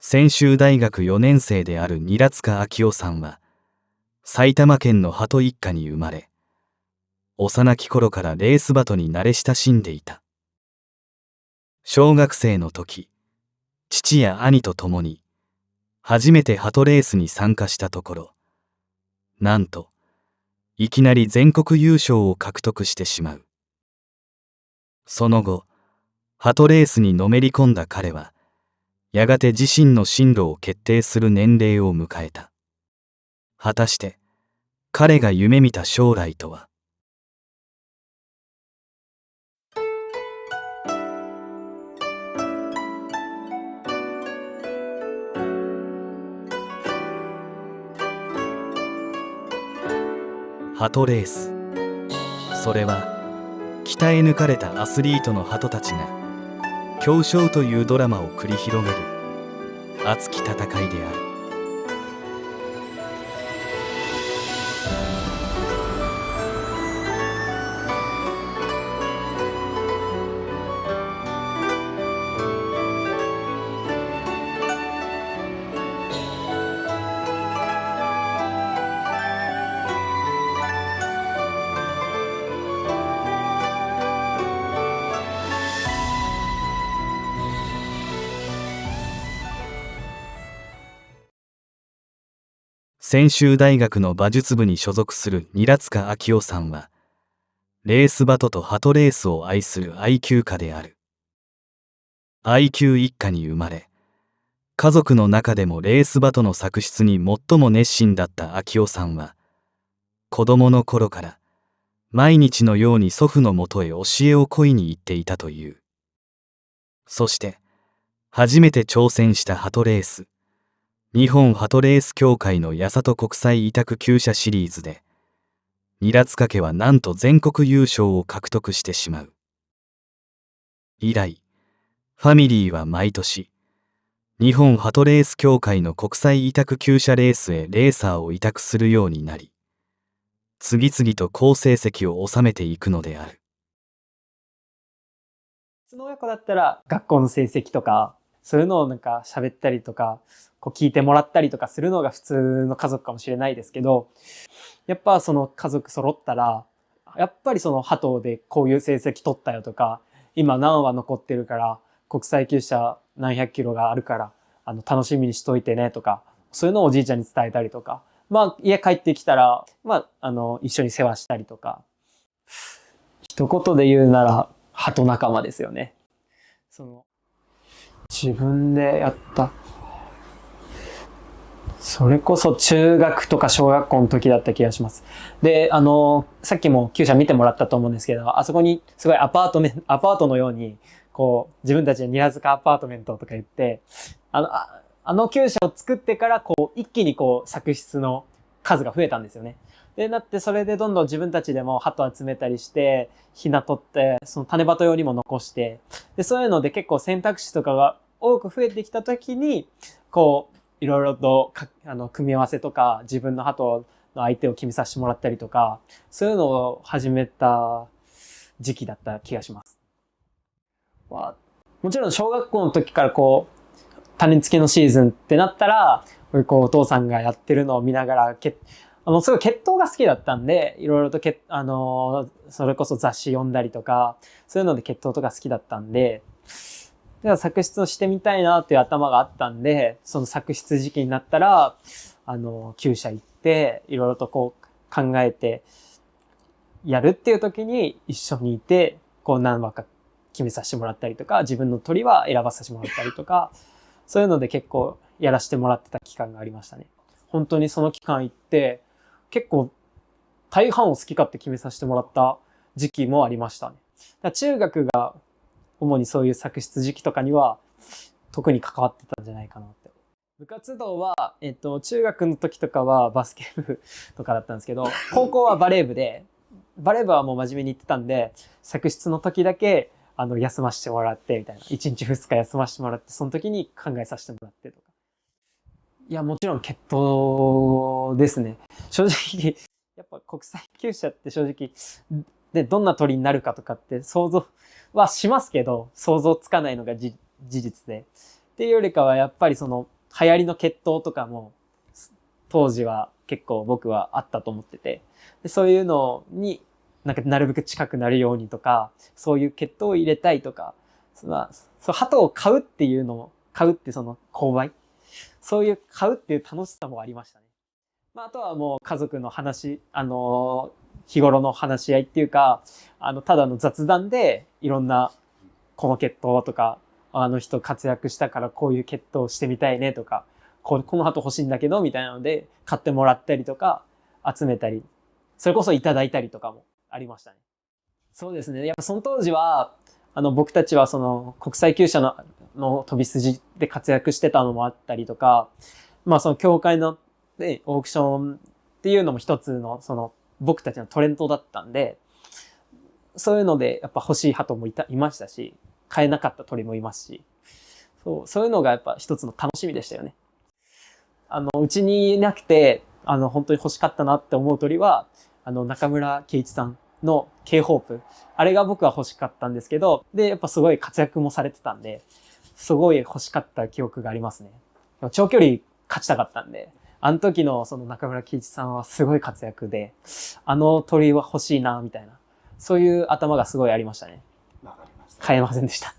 専修大学4年生である韮塚昭夫さんは、埼玉県の鳩一家に生まれ、幼き頃からレース鳩に慣れ親しんでいた。小学生の時、父や兄と共に、初めて鳩レースに参加したところ、なんと、いきなり全国優勝を獲得してしまう。その後、鳩レースにのめり込んだ彼は、やがて自身の進路を決定する年齢を迎えた。果たして、彼が夢見た将来とは。鳩レース。それは、鍛え抜かれたアスリートの鳩たちが、競争というドラマを繰り広げる熱き戦いである。専修大学の馬術部に所属する韮塚昭夫さんは、レース鳩と鳩レースを愛する愛弓家である。愛弓一家に生まれ、家族の中でもレース鳩の作出に最も熱心だった昭夫さんは、子供の頃から毎日のように祖父のもとへ教えを請いに行っていたという。そして、初めて挑戦した鳩レース、日本鳩レース協会の八里国際委託厩舎シリーズで、韮塚家はなんと全国優勝を獲得してしまう。以来、ファミリーは毎年、日本鳩レース協会の国際委託厩舎レースへレーサーを委託するようになり、次々と好成績を収めていくのである。普通の親子だったら学校の成績とか、そういうのをなんか喋ったりとか、こう聞いてもらったりとかするのが普通の家族かもしれないですけど、やっぱその家族揃ったら、やっぱりその鳩でこういう成績取ったよとか、今何羽残ってるから、国際厩舎何百キロがあるから、楽しみにしといてねとか、そういうのをおじいちゃんに伝えたりとか、まあ家帰ってきたら、まあ一緒に世話したりとか、一言で言うなら鳩仲間ですよね。自分でやった。それこそ中学とか小学校の時だった気がします。で、さっきも厩舎見てもらったと思うんですけど、あそこにすごいアパートのように、こう、自分たちで韮塚アパートメントとか言って、厩舎を作ってから、こう、一気にこう、作室の数が増えたんですよね。で、なって、それでどんどん自分たちでも鳩集めたりして、ひな取って、その種鳩用にも残して、で、そういうので結構選択肢とかが多く増えてきた時に、こう、いろいろと組み合わせとか、自分の鳩の相手を決めさせてもらったりとか、そういうのを始めた時期だった気がします。もちろん小学校の時からこう、種付けのシーズンってなったら、こうお父さんがやってるのを見ながら、すごい血統が好きだったんで、いろいろとそれこそ雑誌読んだりとか、そういうので血統とか好きだったんで、作出をしてみたいなっていう頭があったんで、その作出時期になったら、厩舎行って、いろいろとこう考えて、やるっていう時に一緒にいて、こう何羽か決めさせてもらったりとか、自分の鳥は選ばさせてもらったりとか、そういうので結構やらせてもらってた期間がありましたね。本当にその期間行って、結構大半を好き勝手決めさせてもらった時期もありましたね。中学が主にそういう作出時期とかには特に関わってたんじゃないかなって。部活動は、中学の時とかはバスケ部とかだったんですけど、高校はバレー部で、バレー部はもう真面目に行ってたんで、作出の時だけ休ませてもらってみたいな。1日2日休ませてもらって、その時に考えさせてもらってとか。いや、もちろん血統ですね。正直、やっぱ国際厩舎って正直、で、どんな鳥になるかとかって想像はしますけど、想像つかないのが事実で。っていうよりかは、やっぱりその、流行りの血統とかも、当時は結構僕はあったと思ってて、でそういうのになるべく近くなるようにとか、そういう血統を入れたいとか、鳩を飼うっていうのを、飼うってその購買、そういう飼うっていう楽しさもありましたね。あとはもう家族の話、日頃の話し合いっていうか、ただの雑談でいろんな、この血統とか、あの人活躍したからこういう血統してみたいねとか、この鳩欲しいんだけどみたいなので買ってもらったりとか、集めたり、それこそいただいたりとかもありましたね。そうですね。やっぱその当時は、僕たちはその国際厩舎の飛び筋で活躍してたのもあったりとか、その協会の、ね、オークションっていうのも一つのその僕たちのトレンドだったんで、そういうのでやっぱ欲しい鳩もいましたし、買えなかった鳥もいますし、そういうのがやっぱ一つの楽しみでしたよね。うちにいなくて、本当に欲しかったなって思う鳥は、中村圭一さんの K-HOPE。あれが僕は欲しかったんですけど、で、やっぱすごい活躍もされてたんで、すごい欲しかった記憶がありますね。長距離勝ちたかったんで、あの時のその中村圭一さんはすごい活躍で、あの鳥は欲しいな、みたいな。そういう頭がすごいありましたね。わかりました。買えませんでした。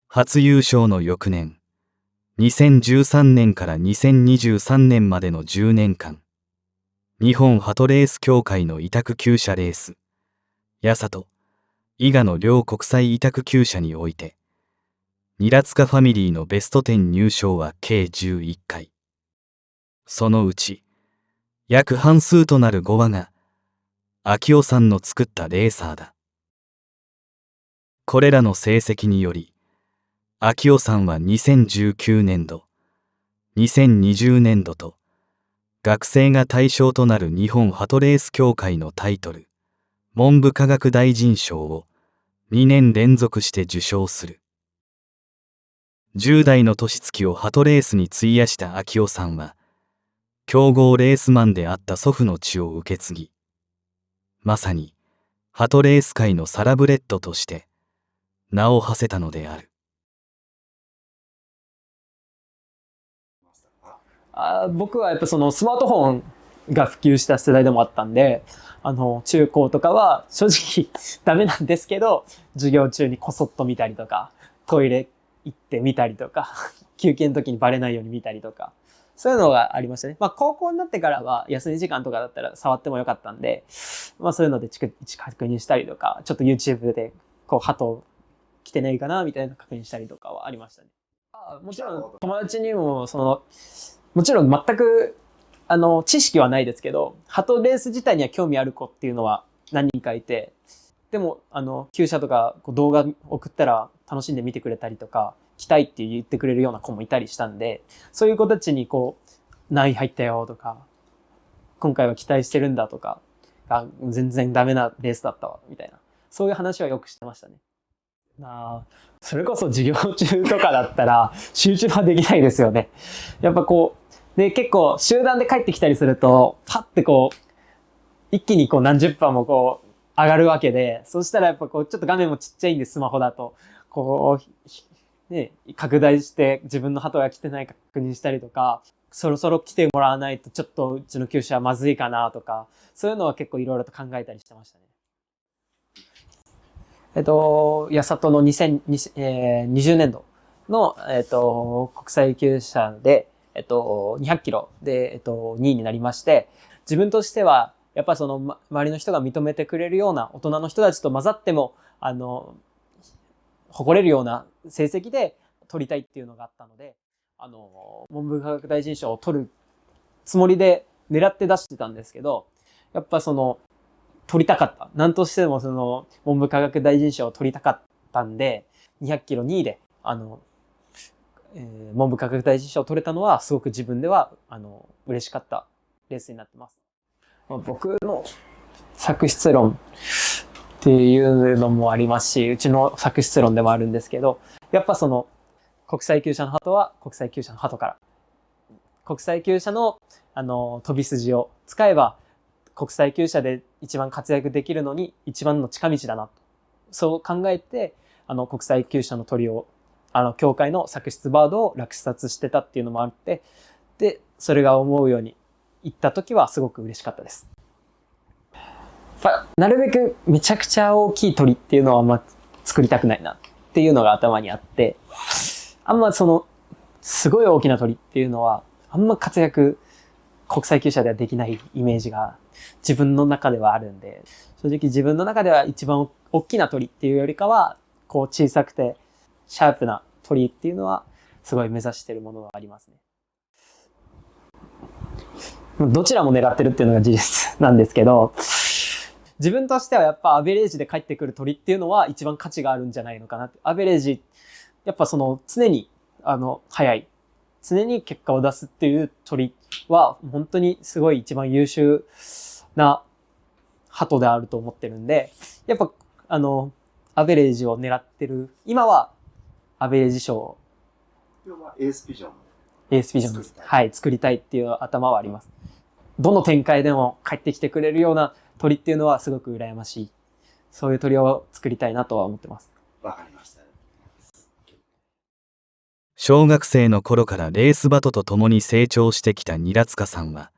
初優勝の翌年、2013年から2023年までの10年間、日本鳩レース協会の委託厩舎レース、八里、伊賀の両国際委託厩舎において、ニラツカファミリーのベスト10入賞は計11回。そのうち、約半数となる5羽が、秋夫さんの作ったレーサーだ。これらの成績により、秋夫さんは2019年度、2020年度と、学生が対象となる日本鳩レース協会のタイトル、文部科学大臣賞を2年連続して受賞する。10代の年月を鳩レースに費やした秋夫さんは、強豪レースマンであった祖父の血を受け継ぎ、まさに鳩レース界のサラブレッドとして名を馳せたのである。僕はやっぱそのスマートフォンが普及した世代でもあったんで、中高とかは正直ダメなんですけど、授業中にこそっと見たりとか、トイレ行って見たりとか、休憩の時にバレないように見たりとか、そういうのがありましたね。高校になってからは休み時間とかだったら触ってもよかったんで、そういうので位置確認したりとか、ちょっと YouTube で鳩来てないかなみたいな確認したりとかはありましたね。もちろん友達にももちろん全く知識はないですけど、鳩レース自体には興味ある子っていうのは何人かいて、でも厩舎とか動画送ったら楽しんで見てくれたりとか、来たいって言ってくれるような子もいたりしたんで、そういう子たちに何位入ったよとか、今回は期待してるんだとか、全然ダメなレースだったわみたいな、そういう話はよくしてましたね。それこそ授業中とかだったら集中はできないですよね。やっぱで結構集団で帰ってきたりするとパッて一気に何十パーも上がるわけで、そしたらやっぱちょっと画面もちっちゃいんで、スマホだとね、拡大して自分の鳩が来てないか確認したりとか、そろそろ来てもらわないとちょっとうちの厩舎はまずいかなとか、そういうのは結構いろいろと考えたりしてましたね。八里の2020年度の、国際厩舎で、200キロで、2位になりまして、自分としては、やっぱり周りの人が認めてくれるような大人の人たちと混ざっても、誇れるような成績で取りたいっていうのがあったので、文部科学大臣賞を取るつもりで狙って出してたんですけど、やっぱ取りたかった。何としても文部科学大臣賞を取りたかったんで、200キロ2位で、文部科学大臣賞を取れたのはすごく自分では、嬉しかったレースになってます。僕の作出論っていうのもありますし、うちの作出論でもあるんですけど、やっぱ国際厩舎の鳩は国際厩舎の鳩から。国際厩舎の、飛び筋を使えば、国際厩舎で一番活躍できるのに一番の近道だなと。そう考えて、国際厩舎の鳥を、協会の作出バードを落札してたっていうのもあって、で、それが思うようにいった時はすごく嬉しかったです。なるべくめちゃくちゃ大きい鳥っていうのはあんま作りたくないなっていうのが頭にあって、あんますごい大きな鳥っていうのは、あんま活躍、国際厩舎ではできないイメージが自分の中ではあるんで、正直自分の中では一番大きな鳥っていうよりかは、こう小さくてシャープな鳥っていうのはすごい目指してるものがありますね。どちらも狙ってるっていうのが事実なんですけど、自分としてはやっぱアベレージで帰ってくる鳥っていうのは一番価値があるんじゃないのかなって。アベレージ、やっぱ常に速い、常に結果を出すっていう鳥は本当にすごい一番優秀な鳩であると思ってるんで、やっぱアベレージを狙ってる、今はアベレージ賞、要はエースビジョン。エースビジョンです。はい、作りたいっていう頭はあります。どの展開でも帰ってきてくれるような鳥っていうのはすごく羨ましい。そういう鳥を作りたいなとは思ってます。わかりました。小学生の頃からレースバトと共に成長してきた韮塚さんは、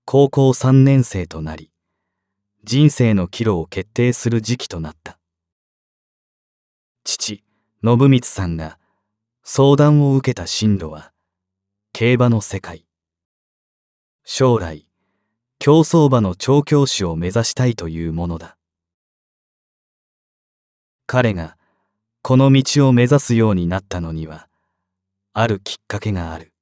高校3年生となり、人生の岐路を決定する時期となった。父、信光さんが相談を受けた進路は、競馬の世界。将来、競走馬の調教師を目指したいというものだ。彼がこの道を目指すようになったのには、あるきっかけがある。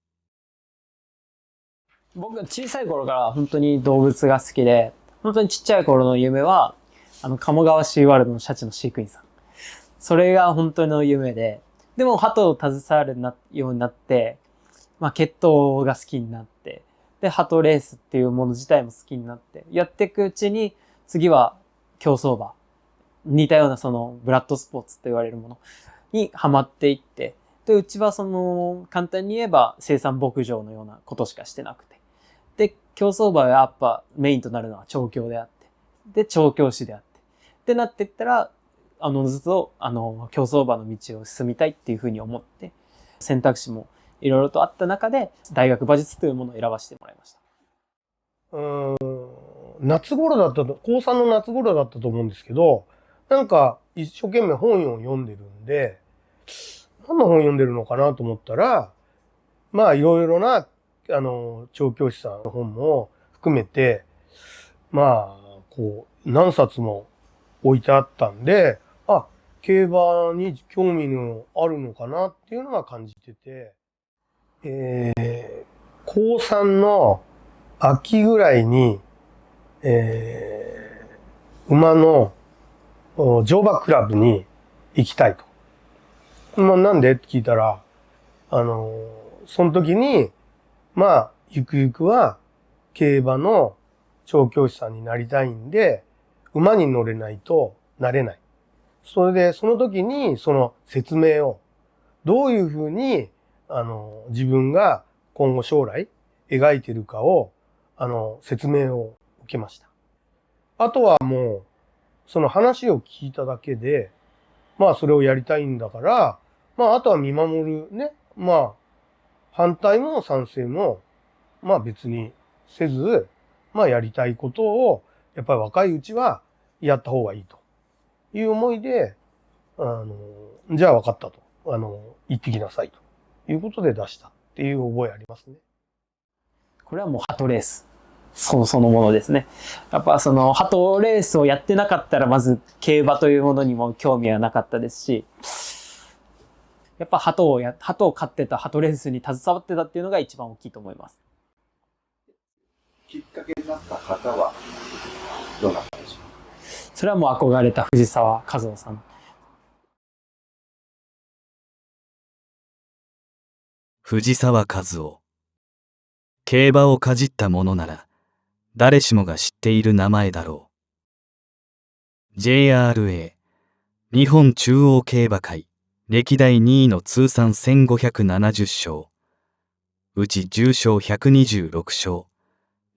僕が小さい頃から本当に動物が好きで、本当にちっちゃい頃の夢は、鴨川シーワールドのシャチの飼育員さん。それが本当の夢で、でも鳩を携わるようになって、血統が好きになって、で、鳩レースっていうもの自体も好きになって、やっていくうちに、次は競走馬。似たようなブラッドスポーツと言われるものにハマっていって、で、うちは簡単に言えば生産牧場のようなことしかしてなくて。で、競走馬はやっぱメインとなるのは調教であって。で、調教師であって。ってなっていったら、ずっと、競走馬の道を進みたいっていうふうに思って、選択肢もいろいろとあった中で、大学馬術というものを選ばせてもらいました。夏頃だったと、高3の夏頃だったと思うんですけど、なんか一生懸命本を読んでるんで、何の本読んでるのかなと思ったら、いろいろな、調教師さんの本も含めて、何冊も置いてあったんで、競馬に興味のあるのかなっていうのは感じてて、高3の秋ぐらいに、馬の乗馬クラブに行きたいと。なんでって聞いたら、その時に、ゆくゆくは競馬の調教師さんになりたいんで、馬に乗れないとなれない。それで、その時にその説明を、どういうふうに、自分が今後将来描いてるかを、説明を受けました。あとはもう、その話を聞いただけで、それをやりたいんだから、あとは見守るね。反対も賛成も、別にせず、やりたいことを、やっぱり若いうちはやった方がいいという思いで、じゃあ分かったと。行ってきなさいということで出したっていう覚えありますね。これはもう鳩レース。そのものですね。やっぱ鳩レースをやってなかったらまず競馬というものにも興味はなかったですし、やっぱ鳩を飼ってた鳩レースに携わってたっていうのが一番大きいと思います。きっかけになった方はどうなったでしょうか。それはもう憧れた藤沢和夫さん。藤沢和夫。競馬をかじったものなら誰しもが知っている名前だろう。 JRA 日本中央競馬会歴代2位の通算1570勝、うち10勝126勝、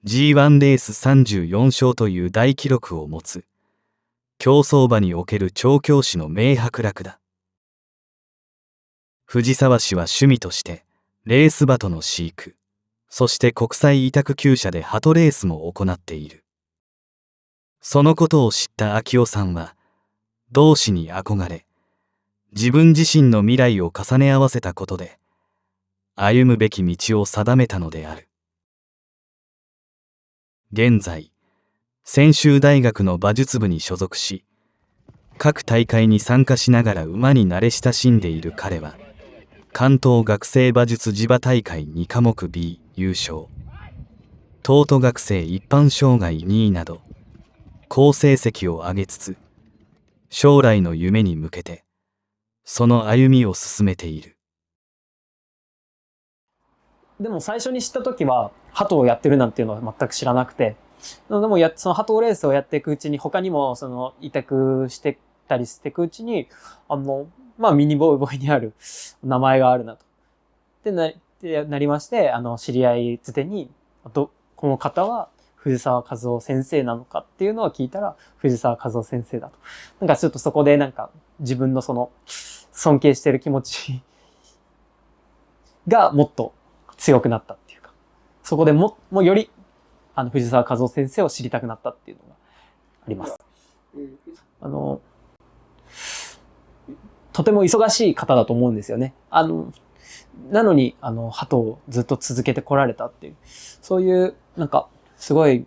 G1 レース34勝という大記録を持つ競走馬における調教師の名伯楽だ。藤沢氏は趣味としてレース鳩の飼育、そして国際委託厩舎で鳩レースも行っている。そのことを知った昭夫さんは同志に憧れ、自分自身の未来を重ね合わせたことで歩むべき道を定めたのである。現在、専修大学の馬術部に所属し、各大会に参加しながら馬に慣れ親しんでいる彼は、関東学生馬術地馬大会2科目 B 優勝、東都学生一般障害2位など、好成績を上げつつ、将来の夢に向けて、その歩みを進めている。でも最初に知った時は、鳩をやってるなんていうのは全く知らなくて、でもその鳩レースをやっていくうちに、他にもその委託してたりしていくうちに、ミニボーイボーイにある名前があるなと。でなりまして、知り合いづてに、この方は藤沢和夫先生なのかっていうのを聞いたら、藤沢和夫先生だと。なんかちょっとそこでなんか自分のその尊敬してる気持ちがもっと強くなったっていうか、そこでもより藤沢和夫先生を知りたくなったっていうのがあります。とても忙しい方だと思うんですよね。なのに、鳩をずっと続けてこられたっていう、そういう、なんか、すごい、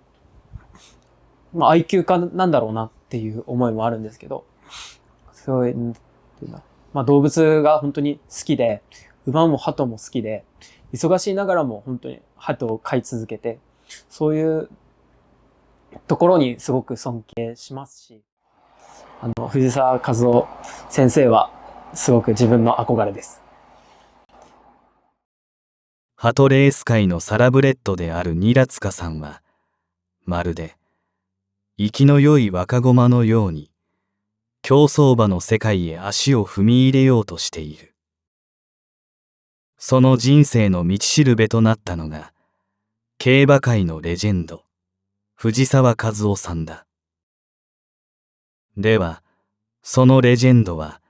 愛嬌家なんだろうなっていう思いもあるんですけど、すごい、動物が本当に好きで、馬も鳩も好きで、忙しいながらも本当に鳩を飼い続けて、そういうところにすごく尊敬しますし、藤沢和夫先生はすごく自分の憧れです。鳩レース界のサラブレッドである韮塚さんは、まるで生きの良い若駒のように、競走馬の世界へ足を踏み入れようとしている。その人生の道しるべとなったのが、競馬界のレジェンド、藤沢和夫さんだ。では、そのレジェンドは、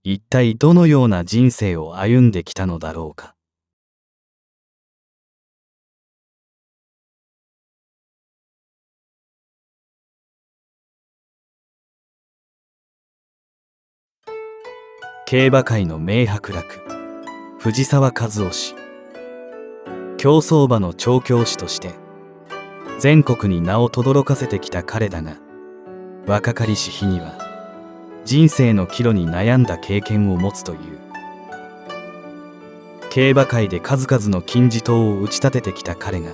一体どのような人生を歩んできたのだろうか。競馬界の名伯楽、藤沢和夫氏。競走馬の調教師として全国に名を轟かせてきた彼だが、若かりし日には人生の岐路に悩んだ経験を持つという。競馬界で数々の金字塔を打ち立ててきた彼が、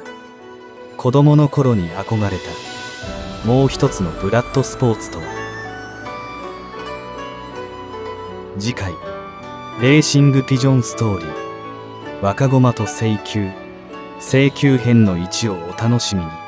子供の頃に憧れたもう一つのブラッドスポーツとは。次回、レーシングピジョンストーリー、若駒と請求編の1をお楽しみに。